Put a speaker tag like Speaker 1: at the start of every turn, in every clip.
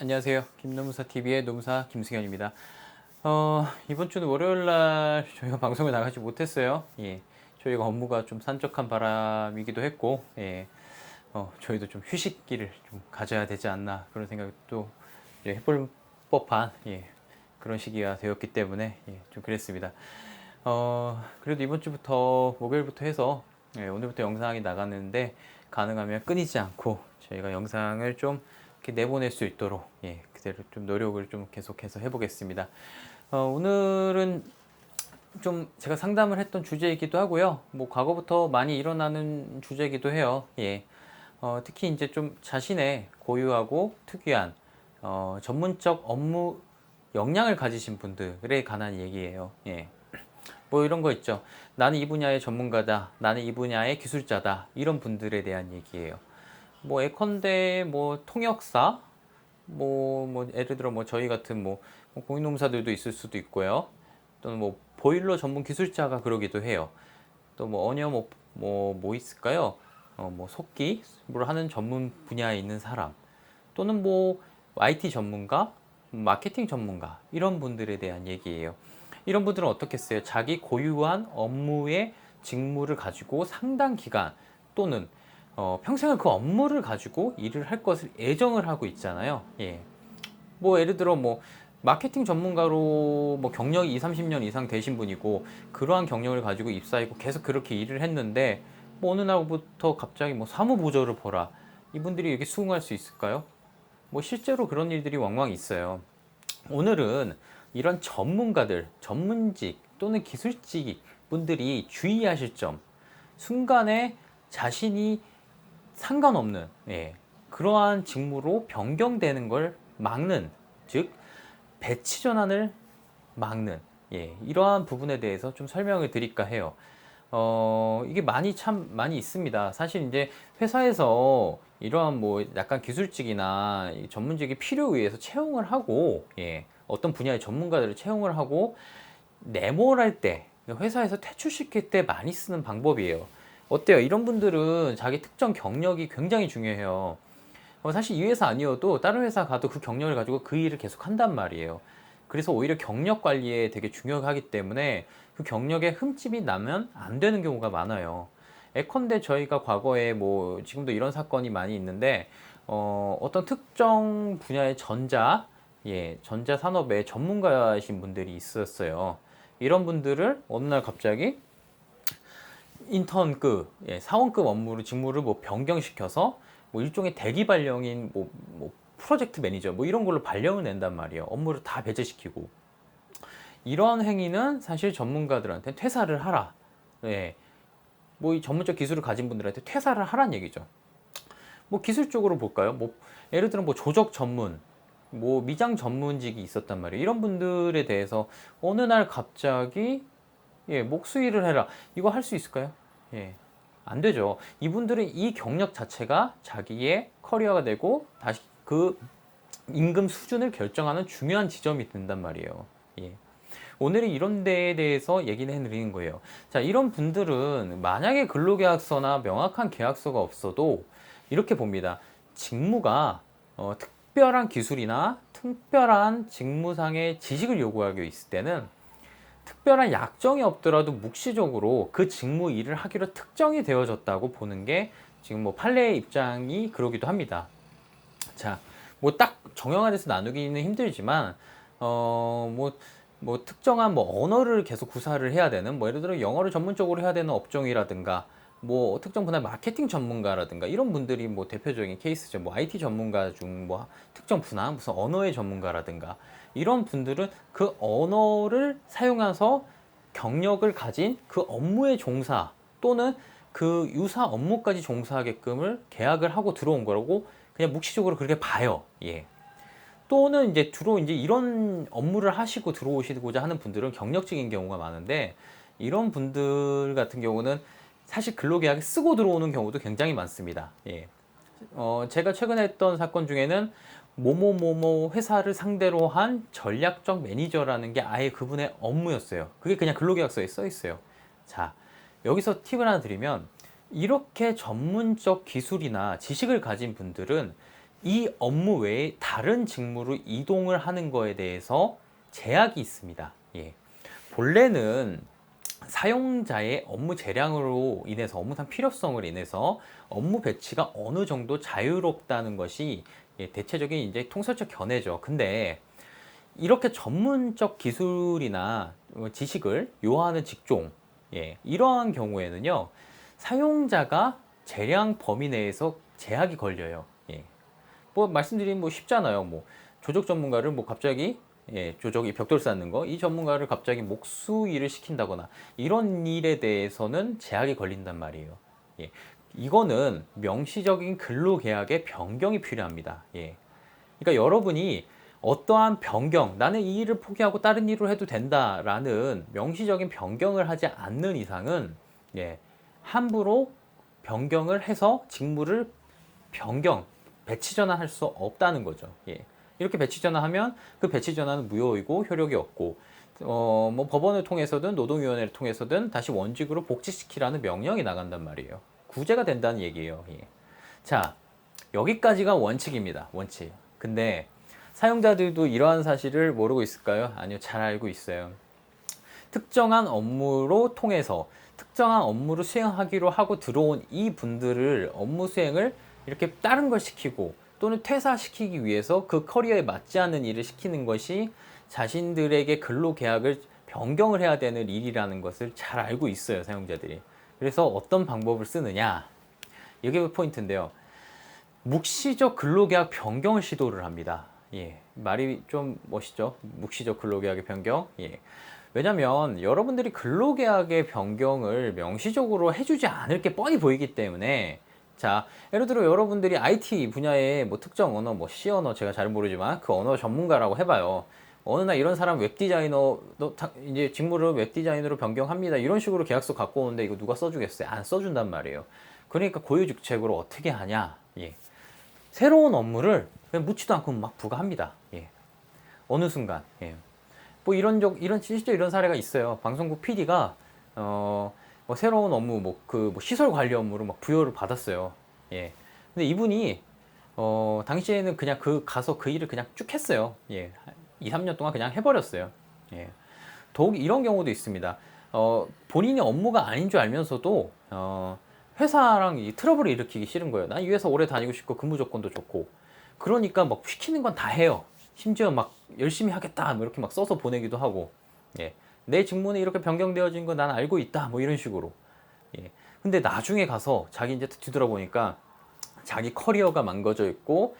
Speaker 1: 안녕하세요. 김노무사TV의 노무사 김승현입니다. 이번 주는 월요일날 저희가 방송에 나가지 못했어요. 예, 저희가 업무가 좀 산적한 바람이기도 했고, 예, 저희도 좀 휴식기를 좀 가져야 되지 않나 그런 생각도 이제 해볼 법한 그런 시기가 되었기 때문에 좀 그랬습니다. 그래도 이번 주부터 목요일부터 해서 오늘부터 영상이 나가는데 가능하면 끊이지 않고 저희가 영상을 좀 이렇게 내보낼 수 있도록 그대로 좀 노력을 좀 계속해서 해보겠습니다. 오늘은 좀 제가 상담을 했던 주제이기도 하고요. 뭐 과거부터 많이 일어나는 주제이기도 해요. 특히 이제 좀 자신의 고유하고 특이한 전문적 업무 역량을 가지신 분들에 관한 얘기예요. 뭐 이런 거 있죠. 나는 이 분야의 전문가다. 나는 이 분야의 기술자다. 이런 분들에 대한 얘기예요. 뭐 예컨대 뭐 통역사, 뭐 예를 들어 뭐 저희 같은 뭐 공인노무사들도 있을 수도 있고요. 또는 뭐 보일러 전문 기술자가 그러기도 해요. 또 뭐 언어 뭐 있을까요? 뭐 속기를 하는 전문 분야에 있는 사람, 또는 뭐 IT 전문가, 마케팅 전문가 이런 분들에 대한 얘기예요. 이런 분들은 어떻겠어요? 자기 고유한 업무의 직무를 가지고 상당 기간 또는 평생을 그 업무를 가지고 일을 할 것을 애정을 하고 있잖아요. 뭐 예를 들어 뭐 마케팅 전문가로 뭐 경력이 20, 30년 이상 되신 분이고 그러한 경력을 가지고 입사했고 계속 그렇게 일을 했는데 뭐 어느 날부터 갑자기 뭐 사무보조를 보라. 이분들이 이렇게 수긍할 수 있을까요? 뭐 실제로 그런 일들이 왕왕 있어요. 오늘은 이런 전문가들, 전문직 또는 기술직 분들이 주의하실 점, 순간에 자신이 상관없는 그러한 직무로 변경되는 걸 막는, 즉 배치 전환을 막는 이러한 부분에 대해서 좀 설명을 드릴까 해요. 이게 많이 있습니다. 사실 이제 회사에서 이러한 뭐 약간 기술직이나 전문직이 필요에 의해서 채용을 하고, 어떤 분야의 전문가들을 채용을 하고 내몰할 때, 회사에서 퇴출시킬 때 많이 쓰는 방법이에요. 어때요? 이런 분들은 자기 특정 경력이 굉장히 중요해요. 사실 이 회사 아니어도 다른 회사 가도 그 경력을 가지고 그 일을 계속 한단 말이에요. 그래서 오히려 경력 관리에 되게 중요하기 때문에 그 경력에 흠집이 나면 안 되는 경우가 많아요. 예컨대 저희가 과거에 뭐 지금도 이런 사건이 많이 있는데 어떤 특정 분야의 전자 산업의 전문가이신 분들이 있었어요. 이런 분들을 어느 날 갑자기 인턴급, 사원급 업무를 직무를 뭐 변경시켜서 뭐 일종의 대기 발령인 뭐 프로젝트 매니저 뭐 이런 걸로 발령을 낸단 말이에요. 업무를 다 배제시키고. 이런 행위는 사실 전문가들한테 퇴사를 하라. 뭐 이 전문적 기술을 가진 분들한테 퇴사를 하란 얘기죠. 뭐 기술적으로 볼까요? 뭐 예를 들어 뭐 조적 전문, 뭐 미장 전문직이 있었단 말이에요. 이런 분들에 대해서 어느 날 갑자기 목수일을 해라. 이거 할 수 있을까요? 안 되죠. 이분들은 이 경력 자체가 자기의 커리어가 되고 다시 그 임금 수준을 결정하는 중요한 지점이 된단 말이에요. 오늘은 이런 데에 대해서 얘기를 해드리는 거예요. 자, 이런 분들은 만약에 근로계약서나 명확한 계약서가 없어도 이렇게 봅니다. 직무가 특별한 기술이나 특별한 직무상의 지식을 요구하고 있을 때는 특별한 약정이 없더라도 묵시적으로 그 직무 일을 하기로 특정이 되어졌다고 보는 게 지금 뭐 판례의 입장이 그러기도 합니다. 자, 뭐 딱 정형화돼서 나누기는 힘들지만 뭐 특정한 뭐 언어를 계속 구사를 해야 되는 뭐 예를 들어 영어를 전문적으로 해야 되는 업종이라든가 뭐 특정 분야 마케팅 전문가라든가 이런 분들이 뭐 대표적인 케이스죠. 뭐 IT 전문가 중 뭐 특정 분야 무슨 언어의 전문가라든가 이런 분들은 그 언어를 사용해서 경력을 가진 그 업무의 종사 또는 그 유사 업무까지 종사하게끔을 계약을 하고 들어온 거라고 그냥 묵시적으로 그렇게 봐요. 또는 이제 주로 이제 이런 업무를 하시고 들어오시고자 하는 분들은 경력직인 경우가 많은데 이런 분들 같은 경우는 사실 근로계약을 쓰고 들어오는 경우도 굉장히 많습니다. 제가 최근에 했던 사건 중에는 모모모모 회사를 상대로 한 전략적 매니저라는 게 아예 그분의 업무였어요. 그게 그냥 근로계약서에 써 있어요. 자, 여기서 팁을 하나 드리면 이렇게 전문적 기술이나 지식을 가진 분들은 이 업무 외에 다른 직무로 이동을 하는 거에 대해서 제약이 있습니다. 예. 본래는 사용자의 업무 재량으로 인해서 업무상 필요성을 인해서 업무 배치가 어느 정도 자유롭다는 것이 대체적인 이제 통설적 견해죠. 근데 이렇게 전문적 기술이나 지식을 요하는 직종, 이러한 경우에는요, 사용자가 재량 범위 내에서 제약이 걸려요. 뭐 말씀드리면 뭐 쉽잖아요. 뭐 조적 전문가를 뭐 갑자기 조적이 벽돌 쌓는 거, 이 전문가를 갑자기 목수 일을 시킨다거나 이런 일에 대해서는 제약이 걸린단 말이에요. 이거는 명시적인 근로계약의 변경이 필요합니다. 그러니까 여러분이 어떠한 변경, 나는 이 일을 포기하고 다른 일을 해도 된다라는 명시적인 변경을 하지 않는 이상은 함부로 변경을 해서 직무를 변경, 배치 전환할 수 없다는 거죠. 이렇게 배치 전환하면 그 배치 전환은 무효이고 효력이 없고 뭐 법원을 통해서든 노동위원회를 통해서든 다시 원직으로 복직시키라는 명령이 나간단 말이에요. 구제가 된다는 얘기예요. 자, 여기까지가 원칙입니다. 원칙. 근데 사용자들도 이러한 사실을 모르고 있을까요? 아니요, 잘 알고 있어요. 특정한 업무로 통해서 특정한 업무를 수행하기로 하고 들어온 이 분들을 업무 수행을 이렇게 다른 걸 시키고 또는 퇴사시키기 위해서 그 커리어에 맞지 않는 일을 시키는 것이 자신들에게 근로계약을 변경을 해야 되는 일이라는 것을 잘 알고 있어요, 사용자들이. 그래서 어떤 방법을 쓰느냐, 이게 포인트인데요. 묵시적 근로계약 변경을 시도를 합니다. 말이 좀 멋있죠? 묵시적 근로계약의 변경. 왜냐면 여러분들이 근로계약의 변경을 명시적으로 해주지 않을 게 뻔히 보이기 때문에, 자, 예를 들어 여러분들이 IT 분야의 뭐 특정 언어, 뭐 C 언어 제가 잘 모르지만 그 언어 전문가라고 해봐요. 어느 날 이런 사람 웹디자이너, 이제 직무를 웹디자이너로 변경합니다. 이런 식으로 계약서 갖고 오는데 이거 누가 써주겠어요? 안 써준단 말이에요. 그러니까 고유직책으로 어떻게 하냐? 새로운 업무를 그냥 묻지도 않고 막 부과합니다. 어느 순간. 뭐 실제 이런 사례가 있어요. 방송국 PD가 뭐 새로운 업무, 뭐 시설 관리 업무를 막 부여를 받았어요. 근데 이분이 당시에는 그냥 가서 그 일을 그냥 쭉 했어요. 2, 3년 동안 그냥 해버렸어요. 더욱 이런 경우도 있습니다. 본인이 업무가 아닌 줄 알면서도 회사랑 이 트러블을 일으키기 싫은 거예요. 난 이 회사 오래 다니고 싶고 근무 조건도 좋고, 그러니까 막 시키는 건 다 해요. 심지어 막 열심히 하겠다 뭐 이렇게 막 써서 보내기도 하고, 내 직무는 이렇게 변경되어진 거 난 알고 있다 뭐 이런 식으로. 근데 나중에 가서 자기 이제 뒤돌아보니까 자기 커리어가 망가져 있고,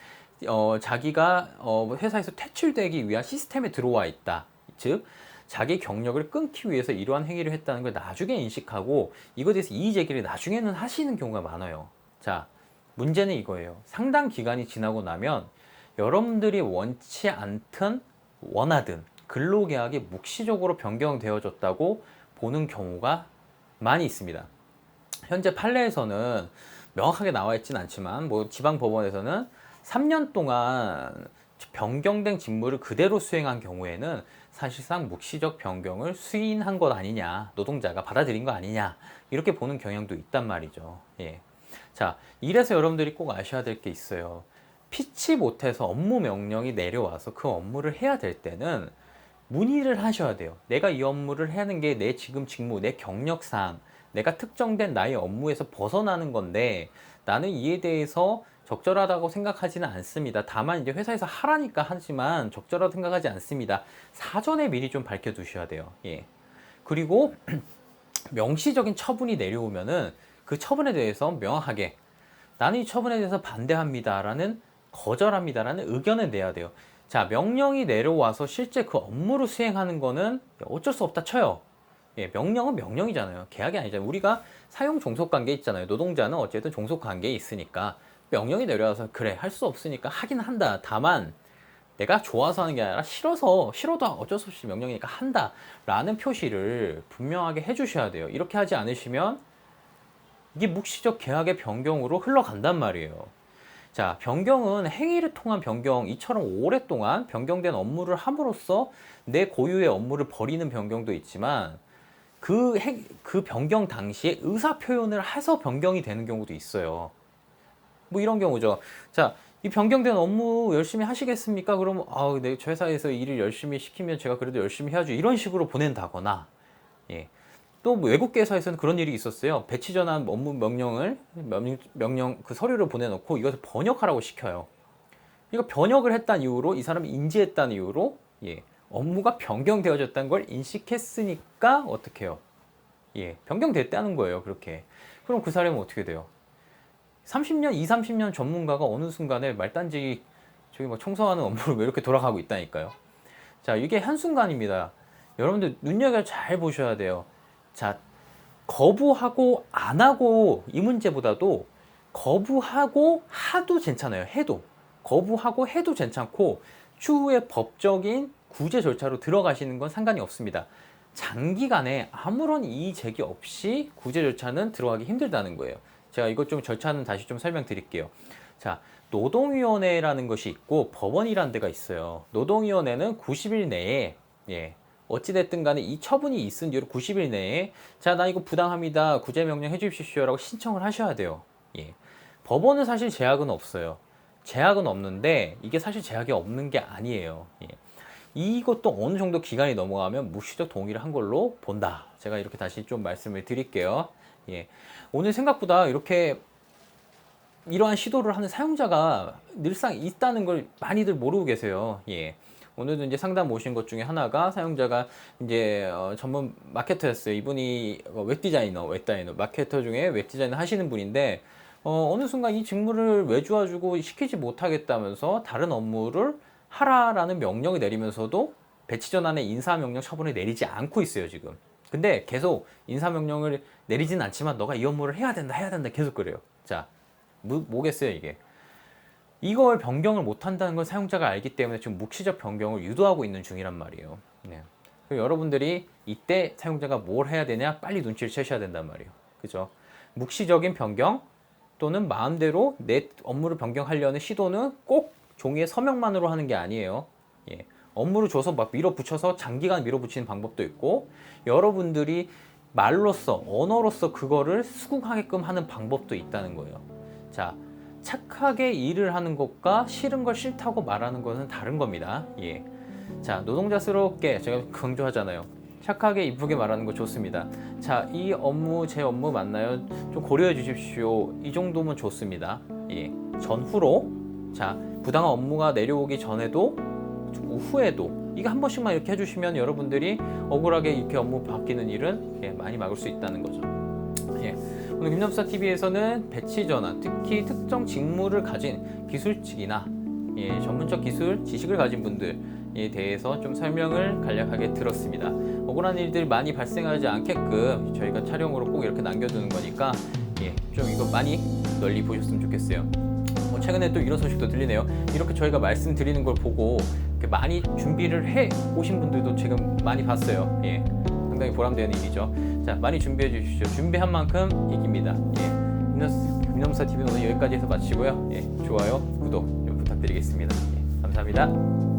Speaker 1: 자기가 회사에서 퇴출되기 위한 시스템에 들어와 있다. 즉 자기 경력을 끊기 위해서 이러한 행위를 했다는 걸 나중에 인식하고 이거에 대해서 이의 제기를 나중에는 하시는 경우가 많아요. 자, 문제는 이거예요. 상당 기간이 지나고 나면 여러분들이 원치 않든 원하든 근로계약이 묵시적으로 변경되어졌다고 보는 경우가 많이 있습니다. 현재 판례에서는 명확하게 나와 있지는 않지만 뭐 지방법원에서는 3년 동안 변경된 직무를 그대로 수행한 경우에는 사실상 묵시적 변경을 수인한 것 아니냐, 노동자가 받아들인 거 아니냐, 이렇게 보는 경향도 있단 말이죠. 자, 이래서 여러분들이 꼭 아셔야 될 게 있어요. 피치 못해서 업무 명령이 내려와서 그 업무를 해야 될 때는 문의를 하셔야 돼요. 내가 이 업무를 하는 게 내 지금 직무, 내 경력상 내가 특정된 나의 업무에서 벗어나는 건데 나는 이에 대해서 적절하다고 생각하지는 않습니다. 다만 이제 회사에서 하라니까 하지만 적절하다고 생각하지 않습니다. 사전에 미리 좀 밝혀두셔야 돼요. 그리고 명시적인 처분이 내려오면은 그 처분에 대해서 명확하게 나는 이 처분에 대해서 반대합니다라는, 거절합니다라는 의견을 내야 돼요. 자, 명령이 내려와서 실제 그 업무를 수행하는 거는 어쩔 수 없다 쳐요. 명령은 명령이잖아요. 계약이 아니잖아요. 우리가 사용 종속관계 있잖아요. 노동자는 어쨌든 종속관계에 있으니까 명령이 내려와서 그래 할 수 없으니까 하긴 한다. 다만 내가 좋아서 하는 게 아니라 싫어도 어쩔 수 없이 명령이니까 한다 라는 표시를 분명하게 해주셔야 돼요. 이렇게 하지 않으시면 이게 묵시적 계약의 변경으로 흘러간단 말이에요. 자, 변경은 행위를 통한 변경, 이처럼 오랫동안 변경된 업무를 함으로써 내 고유의 업무를 버리는 변경도 있지만 그 변경 당시에 의사 표현을 해서 변경이 되는 경우도 있어요. 뭐 이런 경우죠. 자, 이 변경된 업무 열심히 하시겠습니까? 그러면 네, 저 회사에서 일을 열심히 시키면 제가 그래도 열심히 해야죠. 이런 식으로 보낸다거나, 예. 또 외국계 회사에서는 그런 일이 있었어요. 배치 전환 업무 명령 그 서류를 보내놓고 이것을 번역하라고 시켜요. 이거 번역을 했다는 이유로 이 사람이 인지했다는 이유로 업무가 변경되어졌다는 걸 인식했으니까 어떻게 해요? 변경됐다는 거예요. 그렇게. 그럼 그 사람은 어떻게 돼요? 30년, 30년 전문가가 어느 순간에 말단지 저기 막 청소하는 업무를 왜 이렇게 돌아가고 있다니까요. 자, 이게 한순간입니다. 여러분들 눈여겨 잘 보셔야 돼요. 자, 거부하고 안 하고 이 문제보다도 거부하고 하도 괜찮아요. 해도. 거부하고 해도 괜찮고 추후에 법적인 구제 절차로 들어가시는 건 상관이 없습니다. 장기간에 아무런 이의 제기 없이 구제 절차는 들어가기 힘들다는 거예요. 제가 이것 좀 절차는 다시 좀 설명드릴게요. 자, 노동위원회라는 것이 있고 법원이라는 데가 있어요. 노동위원회는 90일 내에 어찌됐든 간에 이 처분이 있은 뒤로 90일 내에 자, 나 이거 부당합니다. 구제명령 해주십시오 라고 신청을 하셔야 돼요. 법원은 사실 제약은 없어요. 제약은 없는데 이게 사실 제약이 없는 게 아니에요. 이것도 어느 정도 기간이 넘어가면 묵시적 동의를 한 걸로 본다. 제가 이렇게 다시 좀 말씀을 드릴게요. 오늘 생각보다 이렇게 이러한 시도를 하는 사용자가 늘상 있다는 걸 많이들 모르고 계세요. 오늘도 이제 상담 오신 것 중에 하나가 사용자가 이제 전문 마케터였어요. 이분이 웹디자이너, 마케터 중에 웹디자이너 하시는 분인데 어느 순간 이 직무를 외주화주고 시키지 못하겠다면서 다른 업무를 하라라는 명령을 내리면서도 배치 전환의 인사명령 처분을 내리지 않고 있어요, 지금. 근데 계속 인사명령을 내리진 않지만 너가 이 업무를 해야 된다 계속 그래요. 자, 뭐겠어요, 이게. 이걸 변경을 못한다는 걸 사용자가 알기 때문에 지금 묵시적 변경을 유도하고 있는 중이란 말이에요. 여러분들이 이때 사용자가 뭘 해야 되냐 빨리 눈치를 채셔야 된단 말이에요. 그죠? 묵시적인 변경 또는 마음대로 내 업무를 변경하려는 시도는 꼭 종이에 서명만으로 하는 게 아니에요. 업무를 줘서 막 밀어붙여서 장기간 밀어붙이는 방법도 있고 여러분들이 말로써 언어로써 그거를 수긍하게끔 하는 방법도 있다는 거예요. 자, 착하게 일을 하는 것과 싫은 걸 싫다고 말하는 것은 다른 겁니다. 자, 노동자스럽게 제가 강조하잖아요. 착하게 이쁘게 말하는 거 좋습니다. 자, 이 업무 제 업무 맞나요? 좀 고려해 주십시오. 이 정도면 좋습니다. 전후로 자, 부당한 업무가 내려오기 전에도 후에도 이거 한 번씩만 이렇게 해주시면 여러분들이 억울하게 이렇게 업무 바뀌는 일은 많이 막을 수 있다는 거죠. 오늘 김남수TV에서는 배치 전환, 특히 특정 직무를 가진 기술직이나 전문적 기술 지식을 가진 분들에 대해서 좀 설명을 간략하게 들었습니다. 억울한 일들 많이 발생하지 않게끔 저희가 촬영으로 꼭 이렇게 남겨두는 거니까 좀 이거 많이 널리 보셨으면 좋겠어요. 최근에 또 이런 소식도 들리네요. 이렇게 저희가 말씀드리는 걸 보고 이렇게 많이 준비를 해 오신 분들도 지금 많이 봤어요. 상당히 보람되는 일이죠. 자, 많이 준비해 주십시오. 준비한 만큼 이깁니다. 김남수TV는 오늘 여기까지 해서 마치고요. 좋아요, 구독 좀 부탁드리겠습니다. 감사합니다.